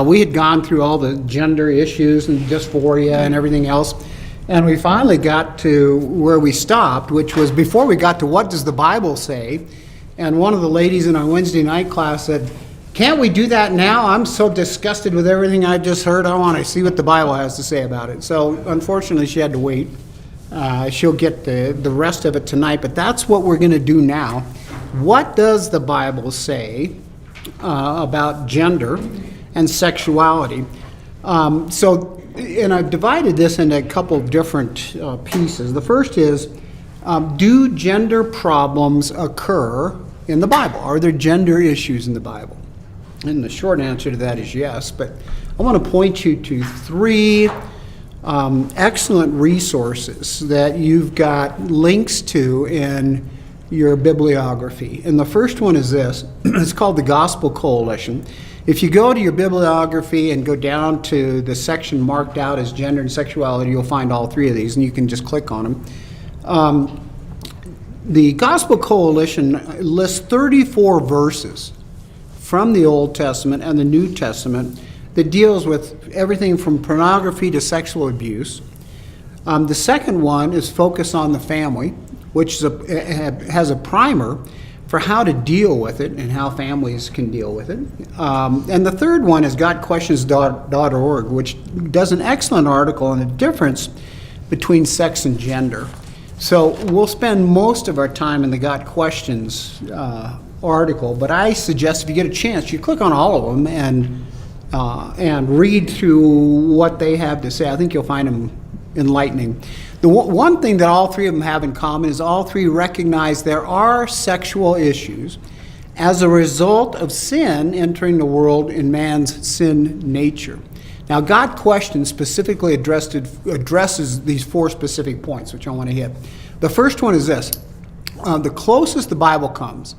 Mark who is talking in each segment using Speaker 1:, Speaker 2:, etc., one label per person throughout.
Speaker 1: we had gone through all the gender issues and dysphoria and everything else, and we finally got to where we stopped, which was before we got to what does the Bible say. And one of the ladies in our Wednesday night class said, "Can't we do that now? I'm so disgusted with everything I just heard. I want to see what the Bible has to say about it." So unfortunately, she had to wait. She'll get the rest of it tonight, but that's what we're going to do now. What does the Bible say about gender and sexuality? And I've divided this into a couple of different pieces. The first is, do gender problems occur in the Bible? Are there gender issues in the Bible? And the short answer to that is yes, but I want to point you to three excellent resources that you've got links to in your bibliography. And the first one is this. It's called the Gospel Coalition. If you go to your bibliography and go down to the section marked out as gender and sexuality, you'll find all three of these, and you can just click on them. The Gospel Coalition lists 34 verses from the Old Testament and the New Testament that deals with everything from pornography to sexual abuse. The second one is focused on the family, which has a primer for how to deal with it and how families can deal with it. And the third one is GotQuestions.org, which does an excellent article on the difference between sex and gender. So we'll spend most of our time in the Got Questions article, but I suggest if you get a chance, you click on all of them and read through what they have to say. I think you'll find them enlightening. The one thing that all three of them have in common is all three recognize there are sexual issues as a result of sin entering the world in man's sin nature. Now, God Questions specifically addresses these four specific points, which I want to hit. The first one is this. The closest the Bible comes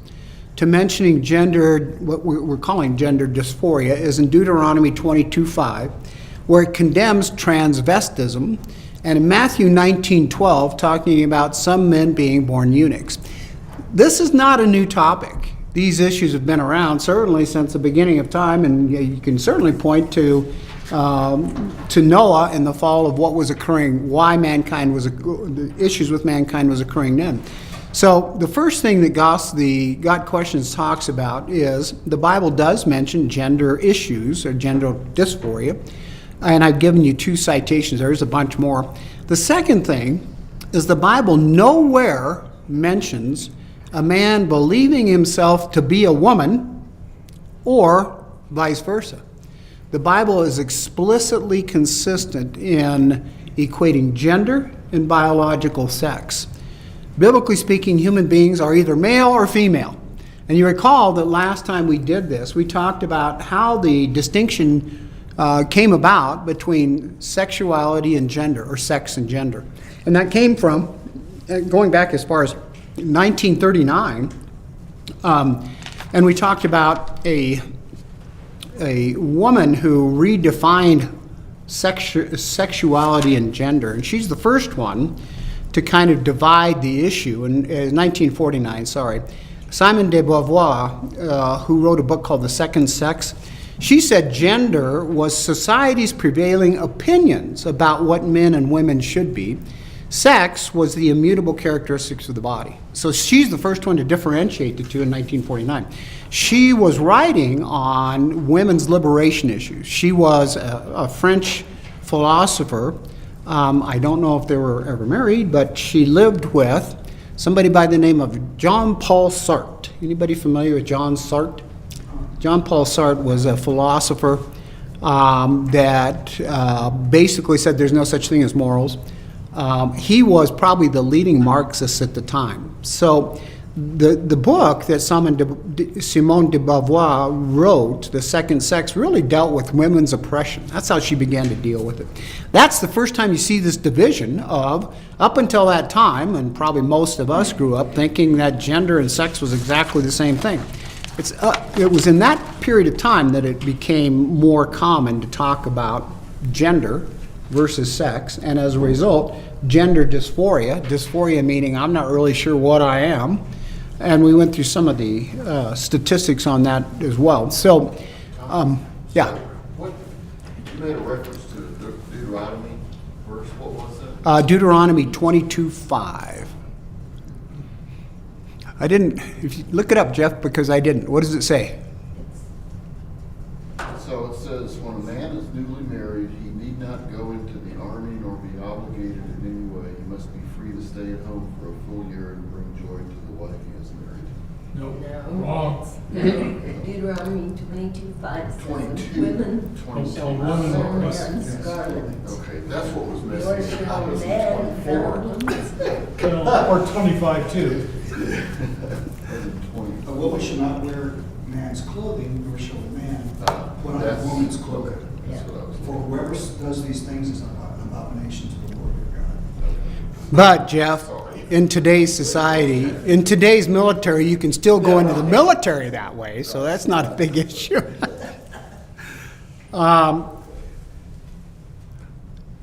Speaker 1: to mentioning gender, what we're calling gender dysphoria, is in Deuteronomy 22:5, where it condemns transvestism, and in Matthew 19:12, talking about some men being born eunuchs. This is not a new topic. These issues have been around certainly since the beginning of time, and you can certainly point to Noah and the fall of what was occurring, why the issues with mankind was occurring then. So the first thing that God Questions talks about is the Bible does mention gender issues or gender dysphoria, and I've given you two citations. There's a bunch more. The second thing is the Bible nowhere mentions a man believing himself to be a woman or vice versa. The Bible is explicitly consistent in equating gender and biological sex. Biblically speaking, human beings are either male or female. And you recall that last time we did this, we talked about how the distinction came about between sexuality and gender, or sex and gender. And that came from, going back as far as 1939, and we talked about a woman who redefined sexuality and gender, and she's the first one to kind of divide the issue. In 1949, Simone de Beauvoir, who wrote a book called The Second Sex, she said gender was society's prevailing opinions about what men and women should be. Sex was the immutable characteristics of the body. So she's the first one to differentiate the two in 1949. She was writing on women's liberation issues. She was a French philosopher. I don't know if they were ever married, but she lived with somebody by the name of Jean-Paul Sartre. Anybody familiar with Jean Sartre? Jean-Paul Sartre was a philosopher that basically said there's no such thing as morals. He was probably the leading Marxist at the time. So the book that Simone de Beauvoir wrote, The Second Sex, really dealt with women's oppression. That's how she began to deal with it. That's the first time you see this division of, up until that time, and probably most of us grew up thinking that gender and sex was exactly the same thing. It was in that period of time that it became more common to talk about gender versus sex, and as a result, gender dysphoria meaning I'm not really sure what I am, and we went through some of the statistics on that as well. So, yeah.
Speaker 2: You made a reference to the Deuteronomy verse. What was that?
Speaker 1: Deuteronomy 22:5. I didn't, if you look it up, Jeff, because I didn't. What does it say?
Speaker 2: So it says, when a man is newly married, he need not go into the army nor be obligated in any way. He must be free to stay at home for a full year and bring joy to the wife he has married.
Speaker 3: No,
Speaker 4: No,
Speaker 3: wrong.
Speaker 4: Deuteronomy 22:5 says,
Speaker 2: 22.
Speaker 4: women
Speaker 3: women must-
Speaker 4: wear
Speaker 3: yes.
Speaker 4: scarlet.
Speaker 2: Okay, that's what was
Speaker 4: Yours
Speaker 2: missing. I
Speaker 4: shall
Speaker 2: was in
Speaker 4: men
Speaker 2: 24.
Speaker 3: Or 25 too.
Speaker 2: I was in 20.
Speaker 5: A woman shall not wear man's clothing, nor shall a man put on a
Speaker 2: That's-
Speaker 5: woman's clothing.
Speaker 2: That's what I was
Speaker 5: For
Speaker 2: thinking.
Speaker 5: whoever does these things is an abomination to the Lord your God.
Speaker 1: But, Jeff, in today's society, in today's military, you can still go into the military that way, so that's not a big issue.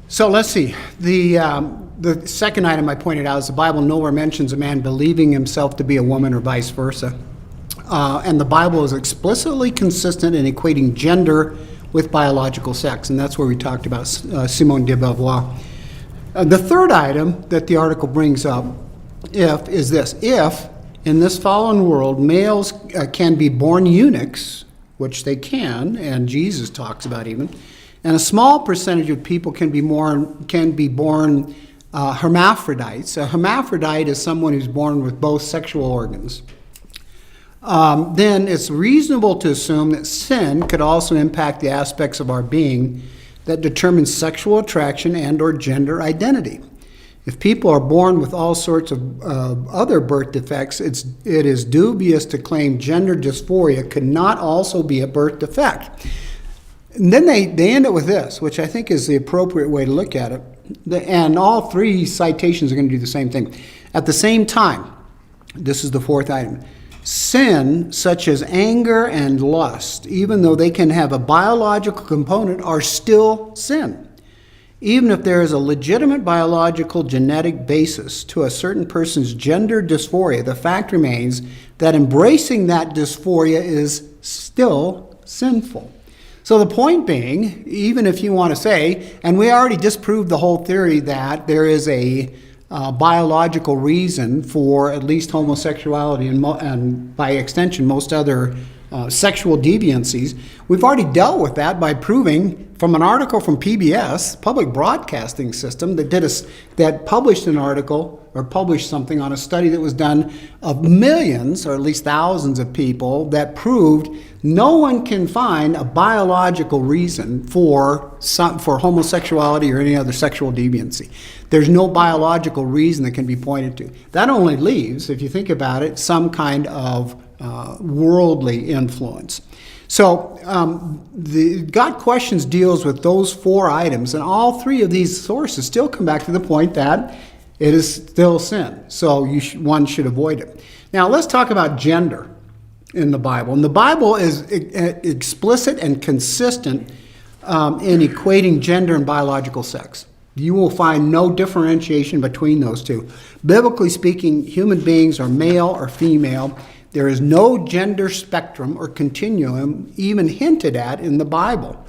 Speaker 1: So let's see. The second item I pointed out is the Bible nowhere mentions a man believing himself to be a woman or vice versa. And the Bible is explicitly consistent in equating gender with biological sex, and that's where we talked about Simone de Beauvoir. The third item that the article brings up is this. If, in this fallen world, males can be born eunuchs, which they can, and Jesus talks about even, and a small percentage of people can be born hermaphrodites. A hermaphrodite is someone who's born with both sexual organs. Then it's reasonable to assume that sin could also impact the aspects of our being that determine sexual attraction and or gender identity. If people are born with all sorts of other birth defects, it is dubious to claim gender dysphoria could not also be a birth defect. And then they end it with this, which I think is the appropriate way to look at it. And all three citations are going to do the same thing. At the same time, this is the fourth item, sin, such as anger and lust, even though they can have a biological component, are still sin. Even if there is a legitimate biological genetic basis to a certain person's gender dysphoria, the fact remains that embracing that dysphoria is still sinful. So the point being, even if you want to say, and we already disproved the whole theory that there is a biological reason for at least homosexuality and by extension most other sexual deviancies. We've already dealt with that by proving from an article from PBS, Public Broadcasting System, that published an article or published something on a study that was done of millions or at least thousands of people that proved no one can find a biological reason for homosexuality or any other sexual deviancy. There's no biological reason that can be pointed to. That only leaves, if you think about it, some kind of worldly influence. So the God Questions deals with those four items, and all three of these sources still come back to the point that it is still sin. So one should avoid it. Now let's talk about gender in the Bible. And the Bible is explicit and consistent in equating gender and biological sex. You will find no differentiation between those two. Biblically speaking, human beings are male or female. There is no gender spectrum or continuum even hinted at in the Bible.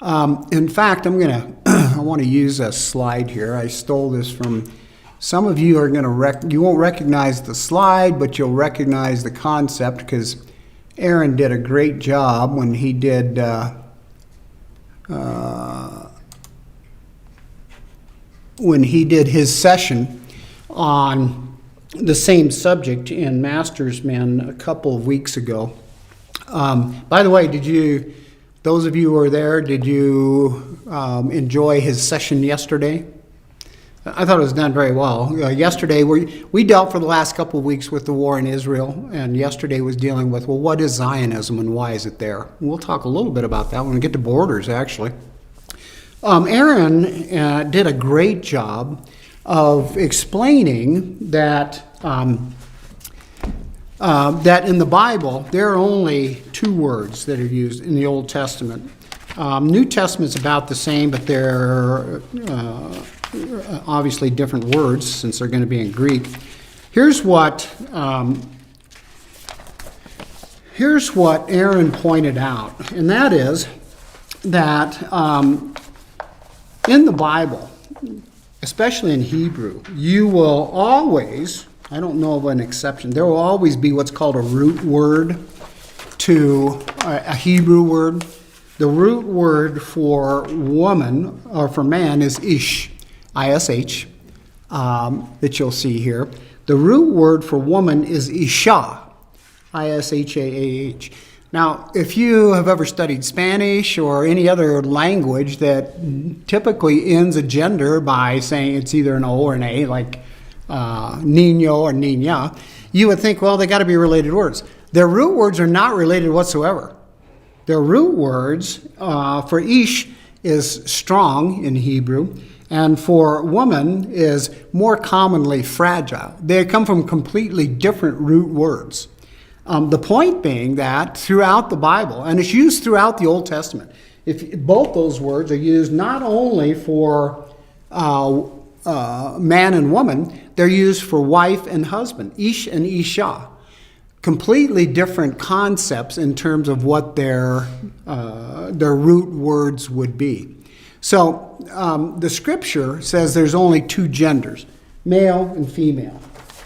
Speaker 1: In fact, I want to use a slide here. I stole this from, some of you are going to, you won't recognize the slide, but you'll recognize the concept because Aaron did a great job when he did his session on the same subject in Masters Men a couple of weeks ago. By the way, those of you who were there, did you enjoy his session yesterday? I thought it was done very well. Yesterday, we dealt for the last couple of weeks with the war in Israel, and yesterday was dealing with, well, what is Zionism and why is it there? We'll talk a little bit about that when we get to borders, actually. Aaron did a great job of explaining that that in the Bible there are only two words that are used in the Old Testament. New Testament's about the same, but they're obviously different words since they're going to be in Greek. Here's what Aaron pointed out, and that is that in the Bible, especially in Hebrew, you will always, I don't know of an exception, there will always be what's called a root word to a Hebrew word. The root word for woman, or for man, is ish, I-S-H, that you'll see here. The root word for woman is isha, I-S-H-A-A-H. Now, if you have ever studied Spanish or any other language that typically ends a gender by saying it's either an O or an A, like niño or niña, you would think, well, they got to be related words. Their root words are not related whatsoever. Their root words for ish is strong in Hebrew, and for woman is more commonly fragile. They come from completely different root words. The point being that throughout the Bible, and it's used throughout the Old Testament, if both those words are used not only for man and woman, they're used for wife and husband, ish and isha. Completely different concepts in terms of what their root words would be. So the scripture says there's only two genders, male and female.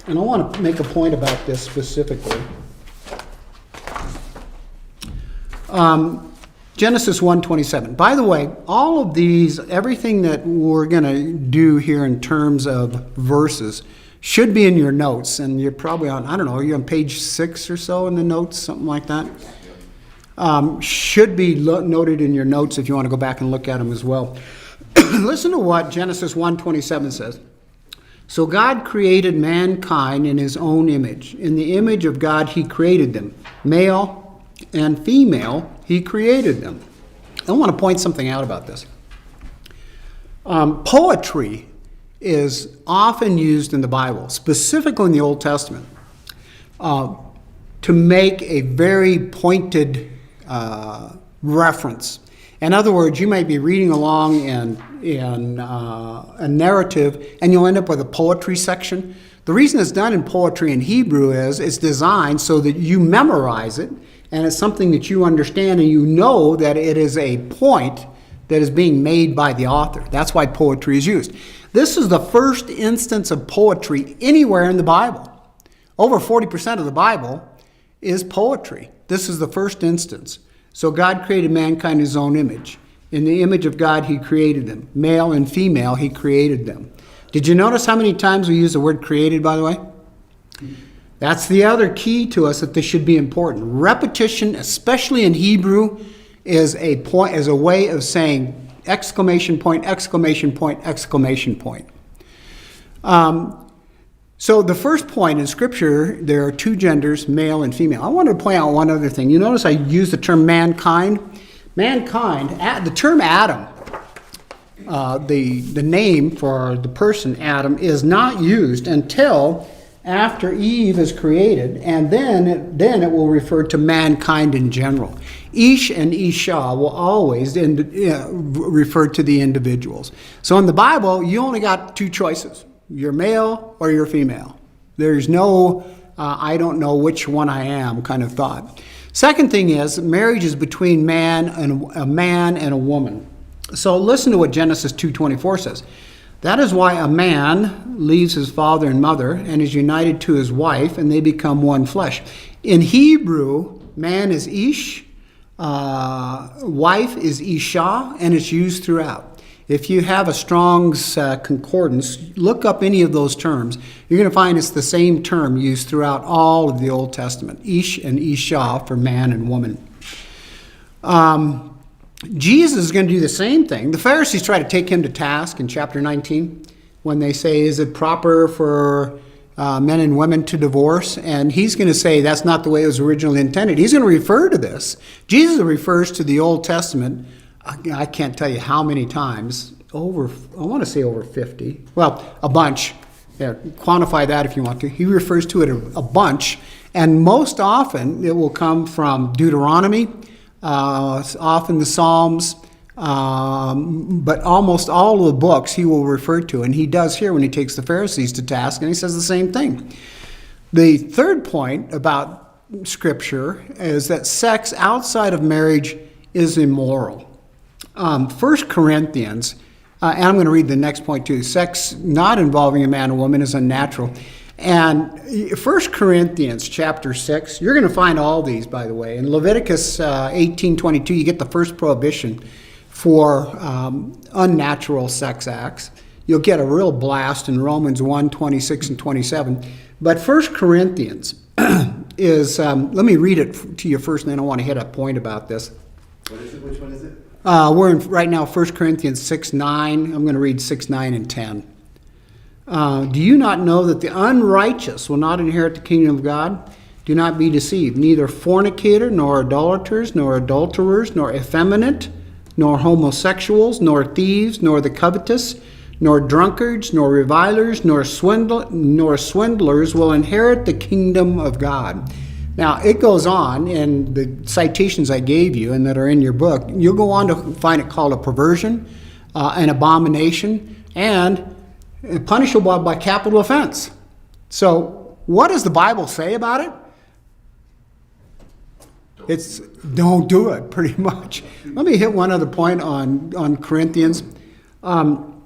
Speaker 1: And I want to make a point about this specifically. Genesis 1:27. By the way, all of these, everything that we're going to do here in terms of verses should be in your notes. And you're probably on, I don't know, you're on page 6 or so in the notes, something like that. Should be noted in your notes if you want to go back and look at them as well. Listen to what Genesis 1:27 says. So God created mankind in his own image. In the image of God he created them. Male and female, he created them. I want to point something out about this. Poetry is often used in the Bible, specifically in the Old Testament, to make a very pointed reference. In other words, you might be reading along in a narrative, and you'll end up with a poetry section. The reason it's done in poetry in Hebrew is it's designed so that you memorize it, and it's something that you understand, and you know that it is a point that is being made by the author. That's why poetry is used. This is the first instance of poetry anywhere in the Bible. Over 40% of the Bible is poetry. This is the first instance. So God created mankind in his own image. In the image of God, he created them. Male and female, he created them. Did you notice how many times we use the word created, by the way? That's the other key to us that this should be important. Repetition, especially in Hebrew, is a way of saying exclamation point, exclamation point, exclamation point. So the first point in Scripture, there are two genders, male and female. I wanted to point out one other thing. You notice I use the term mankind. Mankind, the term Adam, the name for the person Adam, is not used until after Eve is created, and then it will refer to mankind in general. Ish and Isha will always refer to the individuals. So in the Bible, you only got two choices. You're male or you're female. There's no, I don't know which one I am kind of thought. Second thing is, marriage is between man and a woman. So listen to what Genesis 2:24 says. That is why a man leaves his father and mother and is united to his wife, and they become one flesh. In Hebrew, man is Ish, wife is Isha, and it's used throughout. If you have a Strong's concordance, look up any of those terms. You're going to find it's the same term used throughout all of the Old Testament. Ish and Isha for man and woman. Jesus is going to do the same thing. The Pharisees try to take him to task in chapter 19 when they say, is it proper for men and women to divorce? And he's going to say that's not the way it was originally intended. He's going to refer to this. Jesus refers to the Old Testament, I can't tell you how many times, I want to say over 50. Well, a bunch. Yeah, quantify that if you want to. He refers to it a bunch, and most often it will come from Deuteronomy, often the Psalms, but almost all of the books he will refer to, and he does here when he takes the Pharisees to task, and he says the same thing. The third point about Scripture is that sex outside of marriage is immoral. 1 Corinthians, and I'm going to read the next point too. Sex not involving a man or woman is unnatural. And 1 Corinthians chapter 6, you're going to find all these, by the way. In Leviticus 18:22, you get the first prohibition for unnatural sex acts. You'll get a real blast in Romans 1:26 and 27. But 1 Corinthians is, let me read it to you first, and then I want to hit a point about this.
Speaker 6: What is it? Which one is it?
Speaker 1: We're in right now 1 Corinthians 6:9. I'm going to read 6:9 and 10. Do you not know that the unrighteous will not inherit the kingdom of God? Do not be deceived. Neither fornicator, nor idolaters, nor adulterers, nor effeminate, nor homosexuals, nor thieves, nor the covetous, nor drunkards, nor revilers, nor swindlers will inherit the kingdom of God. Now, it goes on in the citations I gave you and that are in your book. You'll go on to find it called a perversion, an abomination, and punishable by capital offense. So, what does the Bible say about it? It's don't do it, pretty much. Let me hit one other point on Corinthians.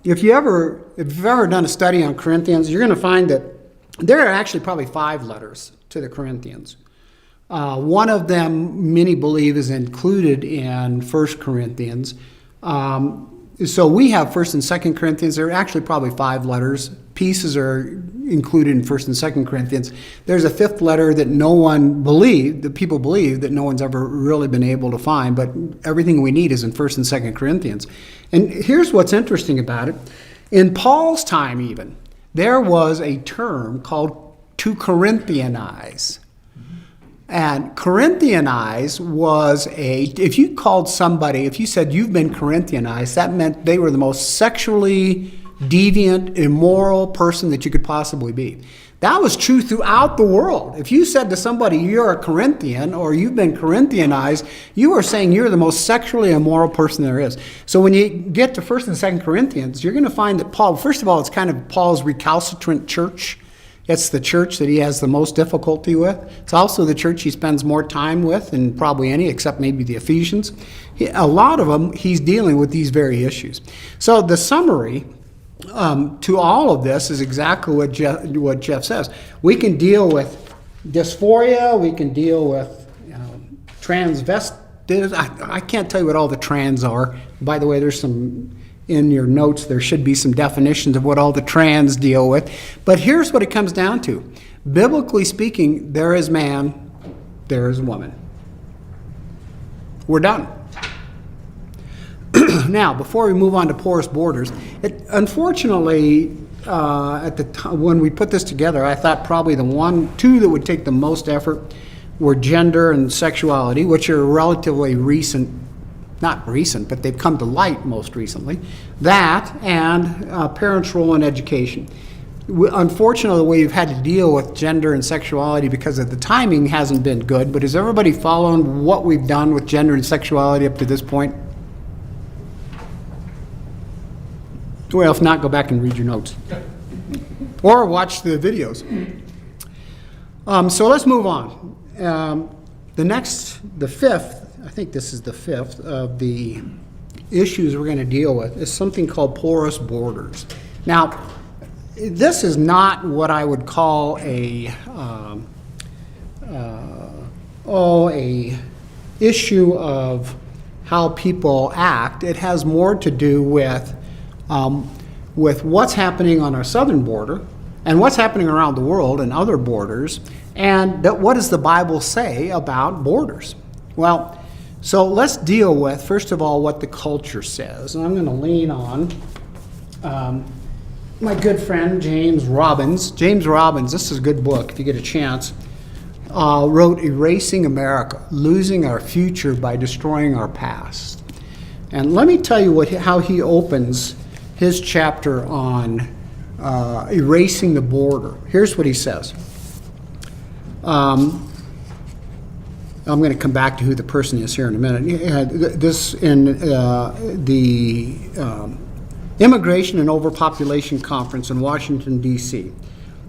Speaker 1: If you've ever done a study on Corinthians, you're going to find that there are actually probably 5 letters to the Corinthians. One of them, many believe, is included in 1 Corinthians. So we have 1st and 2nd Corinthians. There are actually probably 5 letters. Pieces are included in 1st and 2nd Corinthians. There's a 5th letter that people believe that no one's ever really been able to find, but everything we need is in 1st and 2nd Corinthians. And here's what's interesting about it. In Paul's time even, there was a term called to Corinthianize. And Corinthianize was if you called somebody, if you said you've been Corinthianized, that meant they were the most sexually deviant, immoral person that you could possibly be. That was true throughout the world. If you said to somebody, you're a Corinthian or you've been Corinthianized, you are saying you're the most sexually immoral person there is. So when you get to 1st and 2nd Corinthians, you're going to find that Paul, first of all, it's kind of Paul's recalcitrant church. It's the church that he has the most difficulty with. It's also the church he spends more time with than probably any, except maybe the Ephesians. A lot of them, he's dealing with these very issues. So the summary to all of this is exactly what Jeff says. We can deal with dysphoria. We can deal with transvestites. I can't tell you what all the trans are. By the way, there's some... in your notes, there should be some definitions of what all the trans deal with. But here's what it comes down to. Biblically speaking, there is man, there is woman. We're done. Now, before we move on to porous borders, unfortunately, at the time when we put this together, I thought probably the two that would take the most effort were gender and sexuality, which are relatively recent. Not recent, but they've come to light most recently. That and parents' role in education. Unfortunately, we've had to deal with gender and sexuality because of the timing hasn't been good, but is everybody following what we've done with gender and sexuality up to this point? Well, if not, go back and read your notes. Or watch the videos. So let's move on. The fifth, I think this is the 5th of the issues we're going to deal with, is something called porous borders. Now, this is not what I would call a issue of how people act. It has more to do with what's happening on our southern border and what's happening around the world and other borders, and what does the Bible say about borders? Well, so let's deal with, first of all, what the culture says. And I'm going to lean on my good friend, James Robbins. James Robbins, this is a good book if you get a chance, wrote Erasing America, Losing Our Future by Destroying Our Past. And let me tell you how he opens his chapter on erasing the border. Here's what he says. I'm going to come back to who the person is here in a minute. This in the Immigration and Overpopulation Conference in Washington, D.C.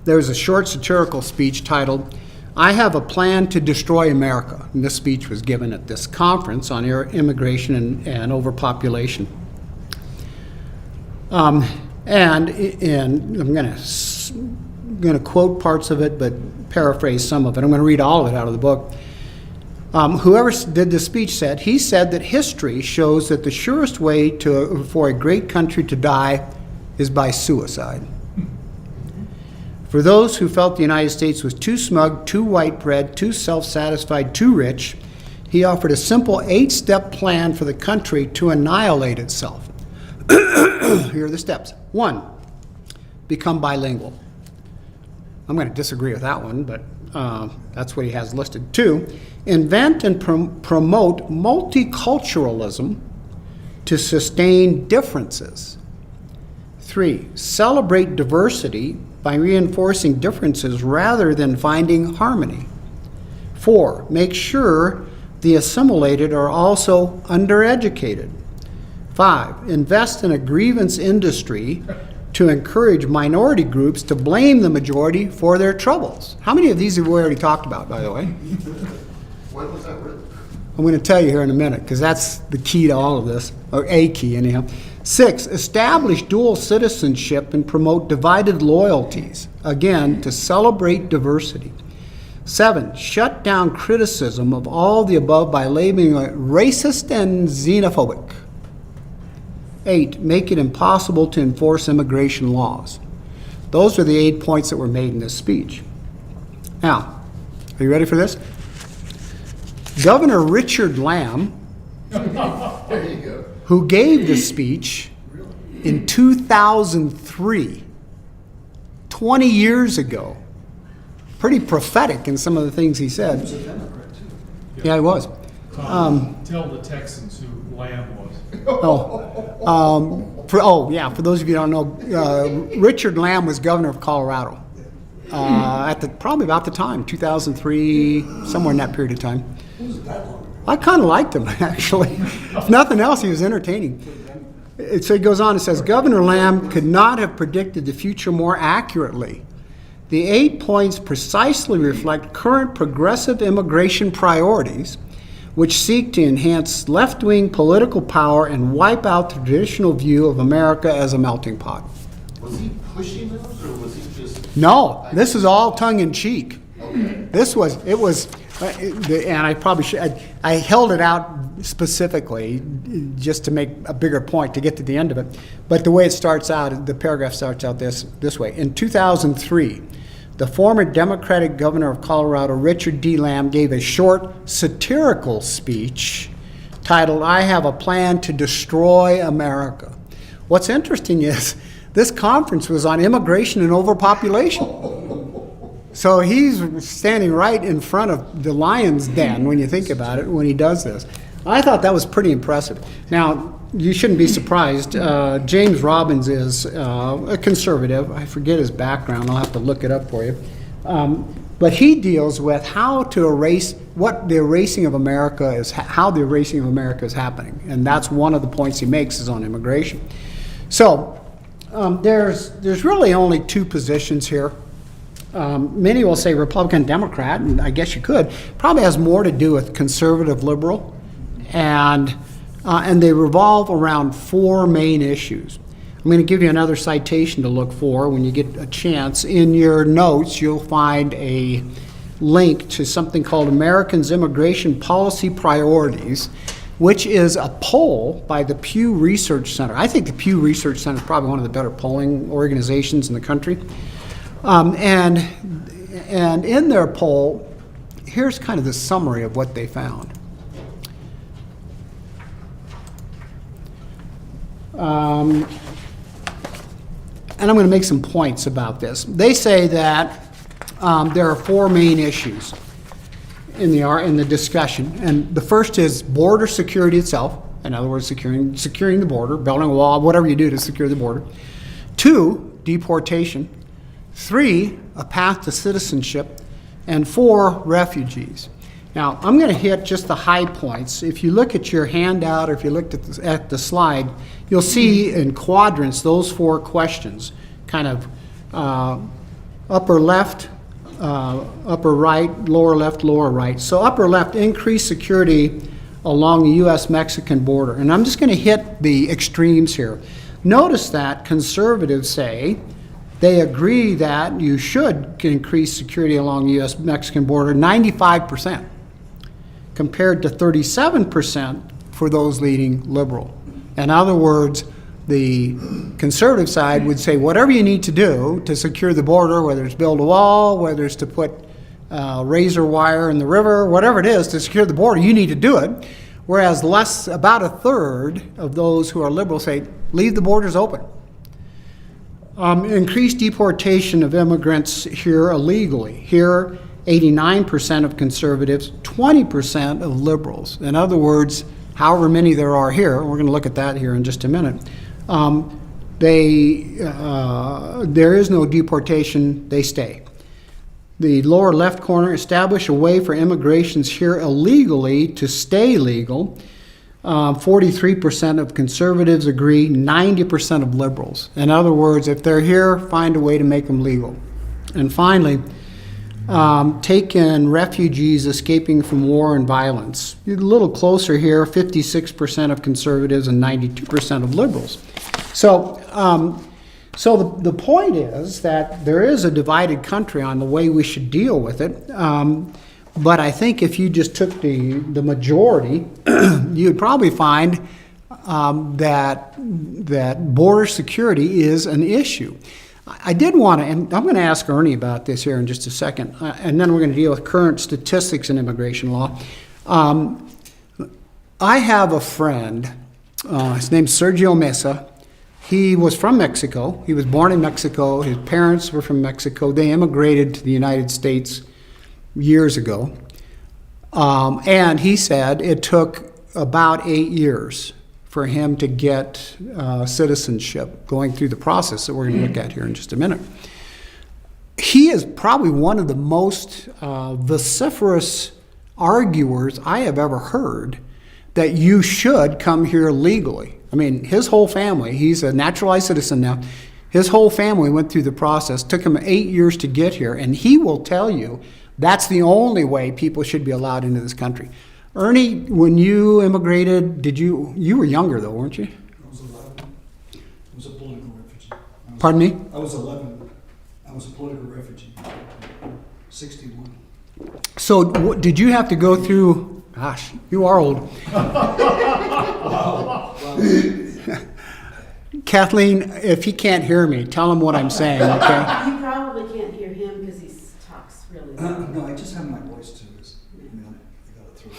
Speaker 1: There's a short satirical speech titled, I have a plan to destroy America. And this speech was given at this conference on immigration and overpopulation. And I'm going to quote parts of it, but paraphrase some of it. I'm going to read all of it out of the book. Whoever did the speech said, he said that history shows that the surest way for a great country to die is by suicide. For those who felt the United States was too smug, too white bread, too self-satisfied, too rich, he offered a simple 8-step plan for the country to annihilate itself. Here are the steps. 1, become bilingual. I'm going to disagree with that one, but that's what he has listed. 2, invent and promote multiculturalism to sustain differences. 3, celebrate diversity by reinforcing differences rather than finding harmony. 4, make sure the assimilated are also undereducated. 5, invest in a grievance industry to encourage minority groups to blame the majority for their troubles. How many of these have we already talked about, by the way?
Speaker 2: When was that written?
Speaker 1: I'm going to tell you here in a minute, because that's the key to all of this, or a key anyhow. 6, establish dual citizenship and promote divided loyalties, again, to celebrate diversity. 7, shut down criticism of all the above by labeling it racist and xenophobic. 8, make it impossible to enforce immigration laws. Those are the 8 points that were made in this speech. Now, are you ready for this? Governor Richard Lamb,
Speaker 2: There you go.
Speaker 1: who gave the speech in 2003, 20 years ago, pretty prophetic in some of the things he said.
Speaker 5: He was a Democrat, too.
Speaker 1: Yeah, he was.
Speaker 3: Tell the Texans who Lamb was.
Speaker 1: For those of you who don't know, Richard Lamb was governor of Colorado probably about the time, 2003, somewhere in that period of time.
Speaker 5: It wasn't that long ago.
Speaker 1: I kind of liked him, actually. If nothing else, he was entertaining. So he goes on and says, Governor Lamb could not have predicted the future more accurately. The 8 points precisely reflect current progressive immigration priorities, which seek to enhance left-wing political power and wipe out the traditional view of America as a melting pot.
Speaker 2: Was he pushing those, or was he just?
Speaker 1: No, this is all tongue-in-cheek.
Speaker 2: Okay.
Speaker 1: And I probably should, I held it out specifically just to make a bigger point to get to the end of it. But the way it starts out, the paragraph starts out this way. In 2003, the former Democratic governor of Colorado, Richard D. Lamb, gave a short satirical speech titled, I Have a Plan to Destroy America. What's interesting is this conference was on immigration and overpopulation. So he's standing right in front of the lion's den when you think about it, when he does this. I thought that was pretty impressive. Now, you shouldn't be surprised. James Robbins is a conservative. I forget his background. I'll have to look it up for you. But he deals with how to erase what the erasing of America is, how the erasing of America is happening. And that's one of the points he makes is on immigration. So there's really only 2 positions here. Many will say Republican, Democrat, and I guess you could. Probably has more to do with conservative, liberal, and they revolve around 4 main issues. I'm going to give you another citation to look for when you get a chance. In your notes, you'll find a link to something called Americans' Immigration Policy Priorities, which is a poll by the Pew Research Center. I think the Pew Research Center is probably one of the better polling organizations in the country. And in their poll, here's kind of the summary of what they found. And I'm going to make some points about this. They say that there are 4 main issues in the discussion, and the first is border security itself. In other words, securing the border, building a wall, whatever you do to secure the border. 2, deportation. 3, a path to citizenship, and 4, refugees. Now, I'm going to hit just the high points. If you look at your handout or if you looked at the slide, you'll see in quadrants those 4 questions, kind of upper left, upper right, lower left, lower right. So upper left, increased security along the U.S.-Mexican border. And I'm just going to hit the extremes here. Notice that conservatives say they agree that you should increase security along the U.S.-Mexican border 95%, compared to 37% for those leading liberal. In other words, the conservative side would say whatever you need to do to secure the border, whether it's build a wall, whether it's to put razor wire in the river, whatever it is to secure the border, you need to do it. Whereas about a third of those who are liberal say leave the borders open. Increased deportation of immigrants here illegally. Here, 89% of conservatives, 20% of liberals. In other words, however many there are here, we're going to look at that here in just a minute, there is no deportation, they stay. The lower left corner, establish a way for immigrations here illegally to stay legal. 43% of conservatives agree, 90% of liberals. In other words, if they're here, find a way to make them legal. And finally, take in refugees escaping from war and violence. A little closer here, 56% of conservatives and 92% of liberals. So the point is that there is a divided country on the way we should deal with it. But I think if you just took the majority, you'd probably find that border security is an issue. I did want to, and I'm going to ask Ernie about this here in just a second, and then we're going to deal with current statistics in immigration law. I have a friend, his name's Sergio Mesa. He was from Mexico. He was born in Mexico. His parents were from Mexico. They immigrated to the United States years ago. And he said it took about 8 years for him to get citizenship, going through the process that we're going to look at here in just a minute. He is probably one of the most vociferous arguers I have ever heard that you should come here legally. I mean, his whole family, he's a naturalized citizen now, his whole family went through the process, took him 8 years to get here, and he will tell you that's the only way people should be allowed into this country. Ernie, when you immigrated, you were younger though, weren't you?
Speaker 5: I was 11. I was a political refugee.
Speaker 1: Pardon me?
Speaker 5: I was 11. I was a political refugee. 61.
Speaker 1: So did you have to go through, gosh, you are old. Kathleen, if he can't hear me, tell him what I'm saying, okay?
Speaker 7: You probably can't hear him because he talks really loud.
Speaker 5: No, I just have my voice too. I got it through.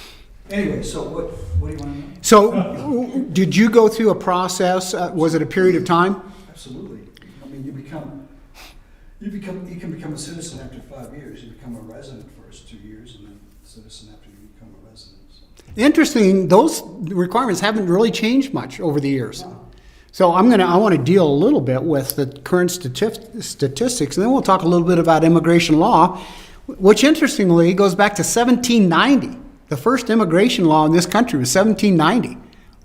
Speaker 5: Anyway, so what do you want to know?
Speaker 1: So did you go through a process? Was it a period of time?
Speaker 5: Absolutely. I mean, you can become a citizen after 5 years. You become a resident first 2 years, and then a citizen after you become a resident. So.
Speaker 1: Interesting. Those requirements haven't really changed much over the years.
Speaker 5: No.
Speaker 1: So I want to deal a little bit with the current statistics, and then we'll talk a little bit about immigration law, which interestingly goes back to 1790. The first immigration law in this country was 1790.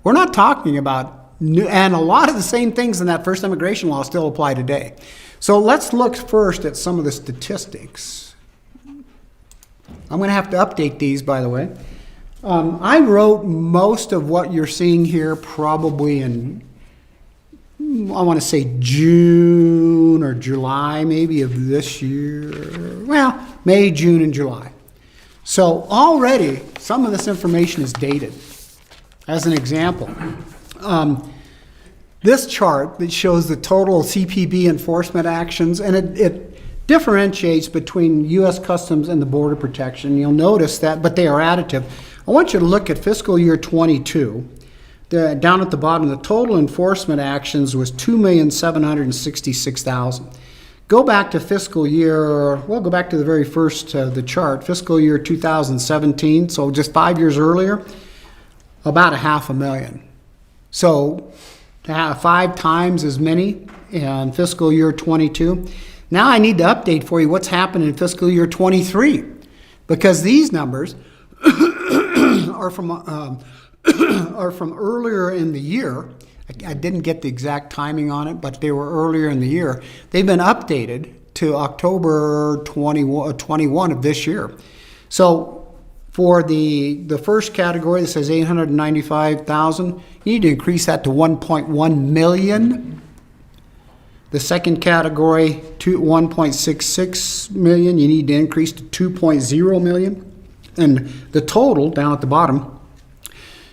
Speaker 1: We're not talking about new, and a lot of the same things in that first immigration law still apply today. So let's look first at some of the statistics. I'm going to have to update these, by the way. I wrote most of what you're seeing here probably in, I want to say June or July maybe of this year. Well, May, June, and July. So already some of this information is dated. As an example, this chart that shows the total CPB enforcement actions, and it differentiates between U.S. Customs and the Border Protection. You'll notice that, but they are additive. I want you to look at fiscal year 22. Down at the bottom, the total enforcement actions was 2,766,000. Go back to fiscal year, well, go back to the very first, the chart, fiscal year 2017, so just 5 years earlier, about 500,000. So 5 times as many in fiscal year 22. Now I need to update for you what's happened in fiscal year 23, because these numbers are from earlier in the year. I didn't get the exact timing on it, but they were earlier in the year. They've been updated to October 21 of this year. So for the first category that says 895,000, you need to increase that to 1.1 million. The second category, 1.66 million, you need to increase to 2.0 million. And the total, down at the bottom,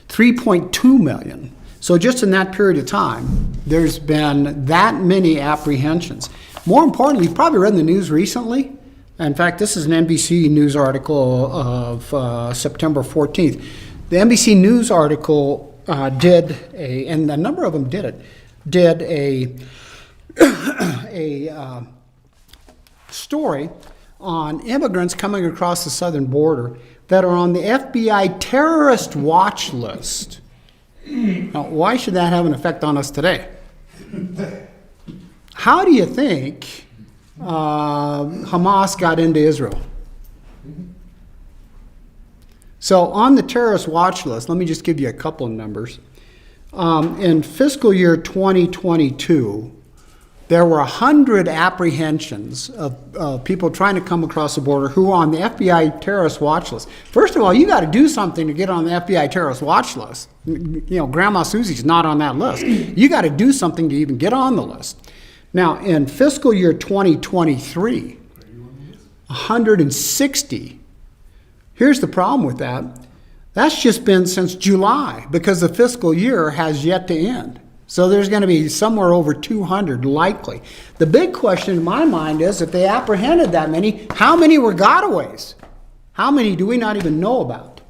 Speaker 1: 3.2 million. So just in that period of time, there's been that many apprehensions. More importantly, you've probably read in the news recently. In fact, this is an NBC News article of September 14th. The NBC News article and a number of them did a story on immigrants coming across the southern border that are on the FBI terrorist watch list. Now, why should that have an effect on us today? How do you think Hamas got into Israel? So on the terrorist watch list, let me just give you a couple of numbers. In fiscal year 2022, there were 100 apprehensions of people trying to come across the border who were on the FBI terrorist watch list. First of all, you got to do something to get on the FBI terrorist watch list. You know, Grandma Susie's not on that list. You got to do something to even get on the list. Now, in fiscal year 2023, 160. Here's the problem with that. That's just been since July because the fiscal year has yet to end. So there's going to be somewhere over 200 likely. The big question in my mind is if they apprehended that many, how many were gotaways? How many do we not even know about?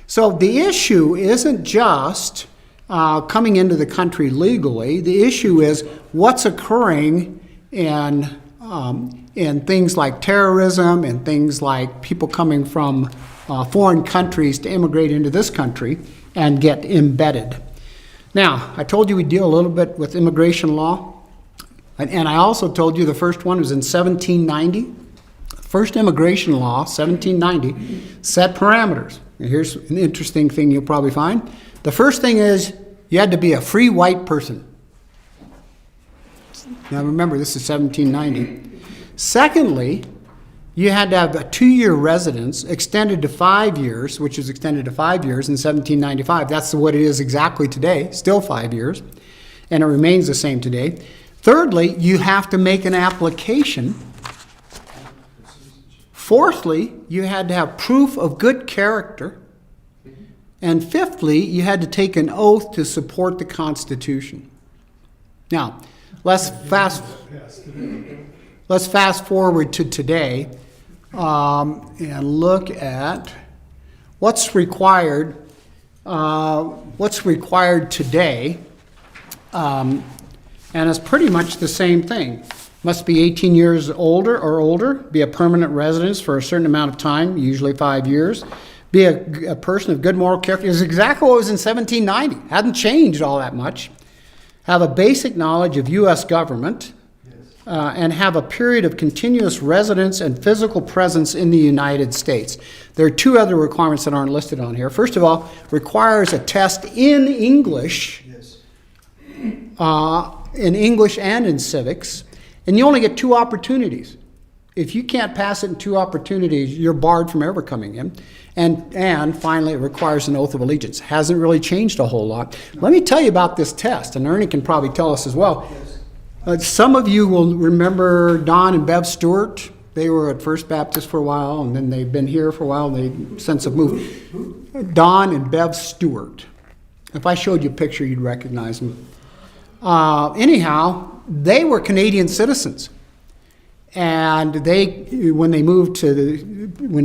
Speaker 1: So the issue isn't just coming into the country legally. The issue is what's occurring in things like terrorism and things like people coming from foreign countries to immigrate into this country and get embedded. Now, I told you we deal a little bit with immigration law, and I also told you the first one was in 1790. First immigration law, 1790, set parameters. And here's an interesting thing you'll probably find. The first thing is you had to be a free white person. Now remember, this is 1790. Secondly, you had to have a 2-year residence extended to 5 years, which was extended to 5 years in 1795. That's what it is exactly today, still 5 years, and it remains the same today. Thirdly, you have to make an application. Fourthly, you had to have proof of good character. And fifthly, you had to take an oath to support the Constitution. Now, let's fast forward to today and look at what's required today, and it's pretty much the same thing. Must be 18 years older, be a permanent residence for a certain amount of time, usually 5 years, be a person of good moral character. It's exactly what was in 1790. Hadn't changed all that much. Have a basic knowledge of U.S. government, and have a period of continuous residence and physical presence in the United States. There are 2 other requirements that aren't listed on here. First of all, requires a test in English, in English and in civics, and you only get 2 opportunities. If you can't pass it in 2 opportunities, you're barred from ever coming in. And finally, it requires an oath of allegiance. Hasn't really changed a whole lot. Let me tell you about this test, and Ernie can probably tell us as well. Some of you will remember Don and Bev Stewart. They were at First Baptist for a while, and then they've been here for a while, and they since have moved. Don and Bev Stewart. If I showed you a picture, you'd recognize them. Anyhow, they were Canadian citizens. And when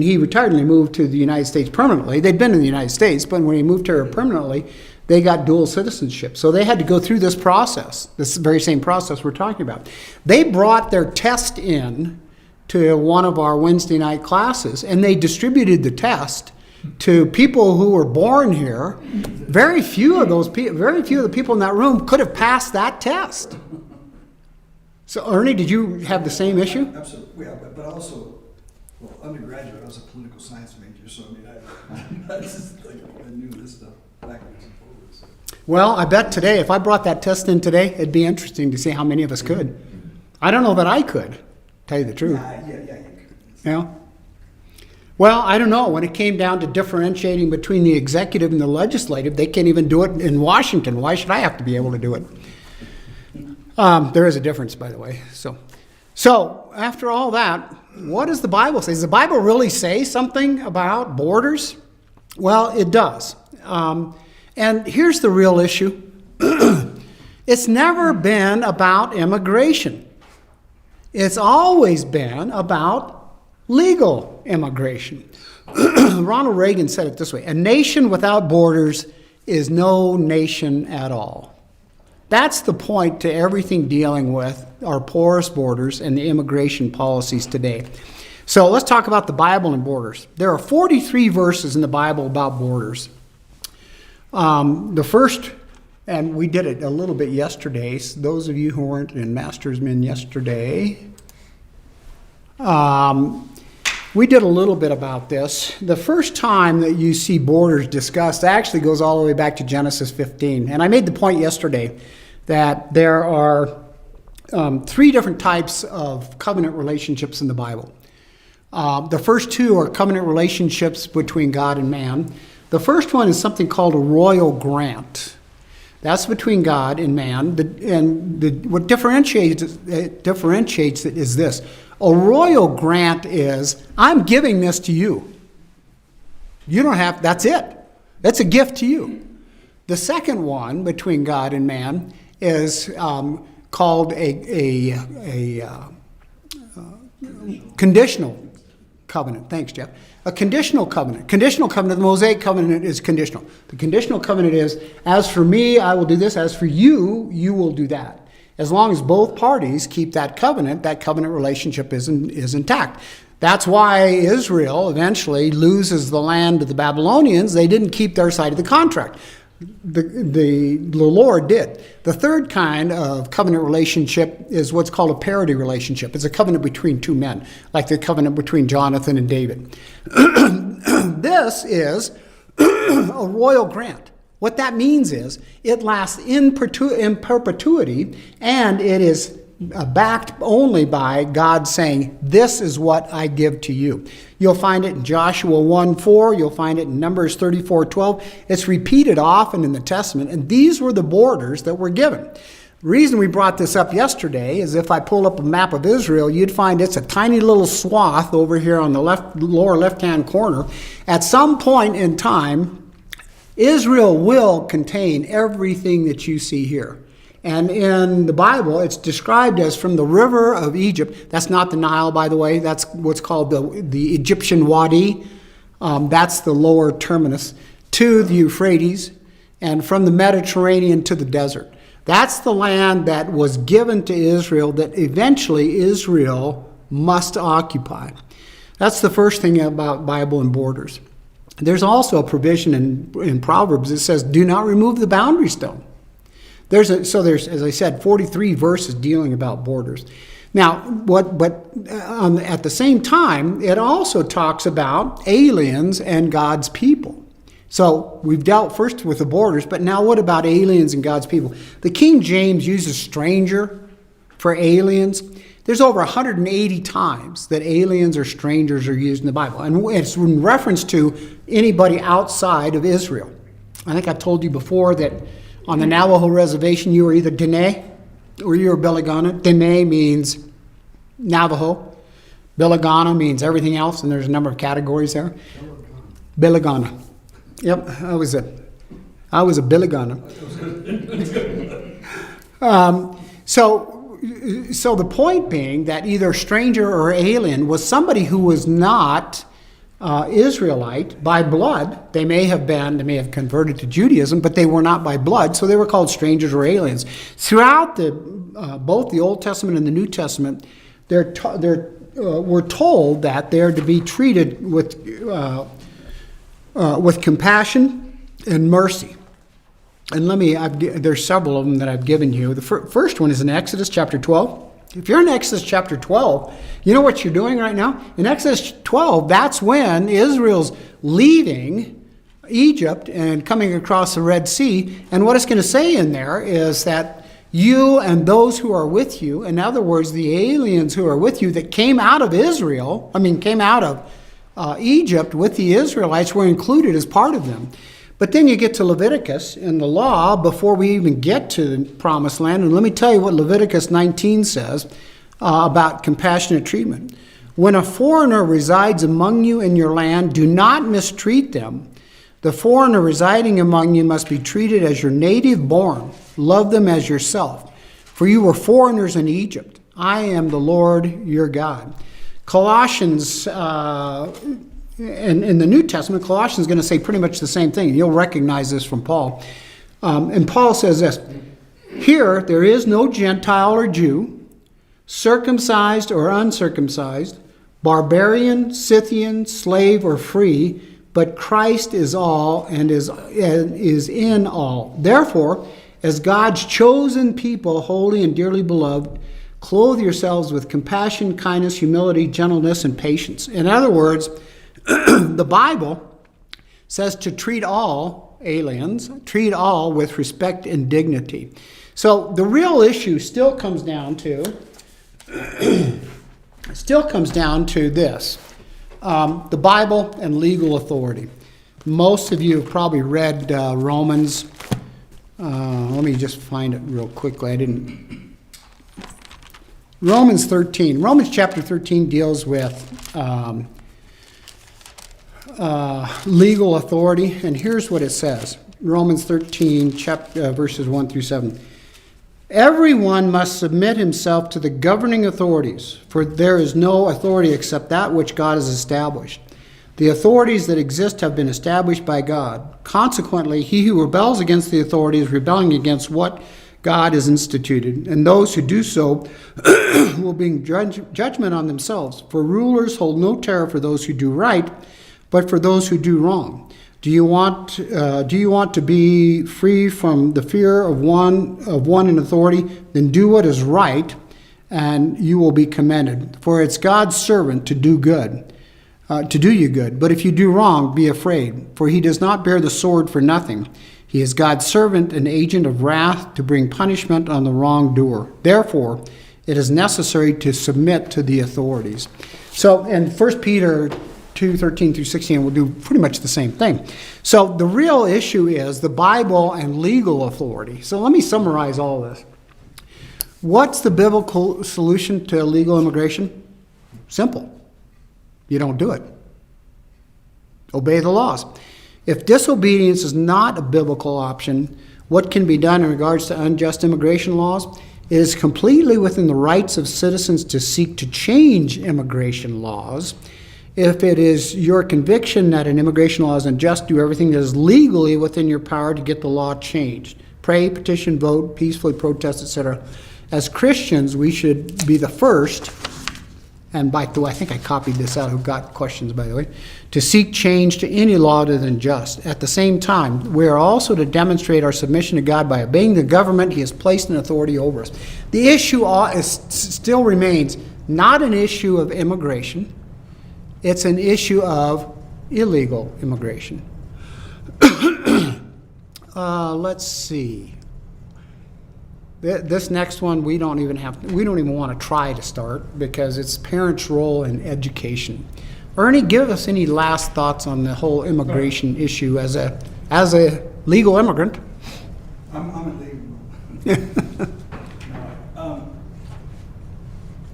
Speaker 1: he retired and they moved to the United States permanently, they'd been in the United States, but when he moved here permanently, they got dual citizenship. So they had to go through this process, this very same process we're talking about. They brought their test in to one of our Wednesday night classes, and they distributed the test to people who were born here. Very few of the people in that room could have passed that test. So, Ernie, did you have the same issue?
Speaker 5: Absolutely, yeah, but also, well, undergraduate, I was a political science major, so I knew this stuff backwards and forwards. So.
Speaker 1: Well, I bet today, if I brought that test in today, it'd be interesting to see how many of us could. I don't know that I could. tell you the truth.
Speaker 5: Yeah, you could.
Speaker 1: Yeah. Well, I don't know. When it came down to differentiating between the executive and the legislative, they can't even do it in Washington. Why should I have to be able to do it? There is a difference, by the way. So after all that, what does the Bible say? Does the Bible really say something about borders? Well, it does. And here's the real issue. It's never been about immigration. It's always been about legal immigration. Ronald Reagan said it this way: a nation without borders is no nation at all. That's the point to everything dealing with our porous borders and the immigration policies today. So let's talk about the Bible and borders. There are 43 verses in the Bible about borders. The first, and we did it a little bit yesterday, so those of you who weren't in Master's Men yesterday, we did a little bit about this. The first time that you see borders discussed actually goes all the way back to Genesis 15. And I made the point yesterday that there are 3 different types of covenant relationships in the Bible. The first 2 are covenant relationships between God and man. The first one is something called a royal grant. That's between God and man. What differentiates it is this. A royal grant is, I'm giving this to you. You don't have, that's it. That's a gift to you. The second one between God and man is called a conditional covenant. Thanks, Jeff. A conditional covenant. Conditional covenant, the Mosaic covenant is conditional. The conditional covenant is, as for me, I will do this. As for you, you will do that. As long as both parties keep that covenant relationship is intact. That's why Israel eventually loses the land to the Babylonians. They didn't keep their side of the contract. The Lord did. The third kind of covenant relationship is what's called a parity relationship. It's a covenant between 2 men, like the covenant between Jonathan and David. This is a royal grant. What that means is it lasts in perpetuity, and it is backed only by God saying, this is what I give to you. You'll find it in Joshua 1:4. You'll find it in Numbers 34:12. It's repeated often in the Testament, and these were the borders that were given. The reason we brought this up yesterday is if I pull up a map of Israel, you'd find it's a tiny little swath over here on the lower left-hand corner. At some point in time, Israel will contain everything that you see here. And in the Bible, it's described as from the river of Egypt. That's not the Nile, by the way. That's what's called the Egyptian Wadi. That's the lower terminus, to the Euphrates, and from the Mediterranean to the desert. That's the land that was given to Israel that eventually Israel must occupy. That's the first thing about Bible and borders. There's also a provision in Proverbs that says, do not remove the boundary stone. There's, as I said, 43 verses dealing about borders. Now, at the same time, it also talks about aliens and God's people. So we've dealt first with the borders, but now what about aliens and God's people? The King James uses stranger for aliens. There's over 180 times that aliens or strangers are used in the Bible. And it's in reference to anybody outside of Israel. I think I told you before that on the Navajo reservation, you were either Dene or you were Biligana. Dene means Navajo. Biligana means everything else, and there's a number of categories there. Biligana. Yep, I was a Biligana. So the point being that either stranger or alien was somebody who was not Israelite by blood. They may have converted to Judaism, but they were not by blood, so they were called strangers or aliens. Throughout both the Old Testament and the New Testament, we're told that they're to be treated with compassion and mercy. And there's several of them that I've given you. The first one is in Exodus chapter 12. If you're in Exodus chapter 12, you know what you're doing right now? In Exodus 12, that's when Israel's leaving Egypt and coming across the Red Sea. And what it's going to say in there is that You and those who are with you, in other words, the aliens who are with you that came out of came out of Egypt with the Israelites, were included as part of them. But then you get to Leviticus in the law before we even get to the promised land. And let me tell you what Leviticus 19 says about compassionate treatment. When a foreigner resides among you in your land, do not mistreat them. The foreigner residing among you must be treated as your native born. Love them as yourself. For you were foreigners in Egypt. I am the Lord your God. Colossians, in the New Testament, Colossians is going to say pretty much the same thing. You'll recognize this from Paul. And Paul says this, here there is no Gentile or Jew, circumcised or uncircumcised, barbarian, Scythian, slave or free, but Christ is all and is in all. Therefore, as God's chosen people, holy and dearly beloved, clothe yourselves with compassion, kindness, humility, gentleness, and patience. In other words, the Bible says to treat all aliens, treat all with respect and dignity. So the real issue still comes down to this. The Bible and legal authority. Most of you have probably read Romans. Let me just find it real quickly. Romans 13. Romans chapter 13 deals with legal authority, and here's what it says. Romans 13, verses 1 through 7. Everyone must submit himself to the governing authorities, for there is no authority except that which God has established. The authorities that exist have been established by God. Consequently, he who rebels against the authority is rebelling against what God has instituted, and those who do so will bring judgment on themselves. For rulers hold no terror for those who do right, but for those who do wrong. Do you want to be free from the fear of one in authority? Then do what is right, and you will be commended. For it's God's servant to do good, to do you good. But if you do wrong, be afraid, for he does not bear the sword for nothing. He is God's servant, an agent of wrath to bring punishment on the wrongdoer. Therefore, it is necessary to submit to the authorities. So in 1 Peter 2:13 through 16 will do pretty much the same thing. So the real issue is the Bible and legal authority. So let me summarize all this. What's the biblical solution to illegal immigration? Simple. You don't do it. Obey the laws. If disobedience is not a biblical option, what can be done in regards to unjust immigration laws? It is completely within the rights of citizens to seek to change immigration laws. If it is your conviction that an immigration law is unjust, do everything that is legally within your power to get the law changed. Pray, petition, vote, peacefully protest, etc. As Christians, we should be the first, and by the way, I think I copied this out, who got questions, by the way, to seek change to any law other than just. At the same time, we are also to demonstrate our submission to God by obeying the government He has placed in authority over us. The issue still remains not an issue of immigration. It's an issue of illegal immigration. Let's see. This next one we don't even want to try to start because it's parents' role in education. Ernie, give us any last thoughts on the whole immigration issue as a legal immigrant.
Speaker 5: I'm a legal.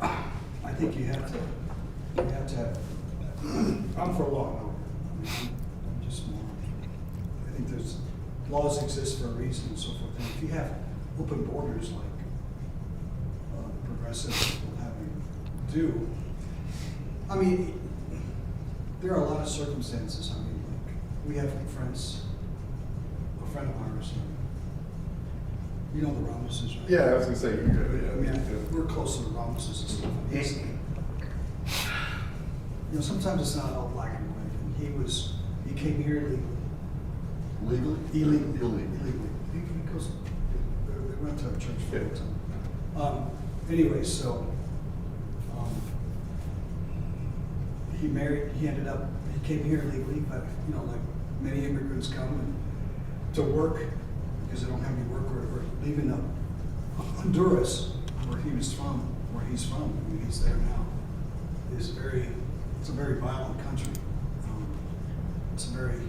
Speaker 5: I think you have to have. I'm for law. I'm just more. I think there's laws exist for a reason and so forth. And if you have open borders like progressive people having do, I mean, there are a lot of circumstances. I mean, like we have friends, a friend of ours. You know the Ramoses, right?
Speaker 2: Yeah, I was gonna say.
Speaker 5: I mean, we're close to the Ramoses and stuff. You know, sometimes it's not all black and white. And he came here illegally. Illegally. He goes, they went to a church for a time. Anyway, so he came here illegally, but you know, like many immigrants come to work because they don't have any work or leaving Honduras, where he's from, I mean, he's there now, it's a very violent country. It's a very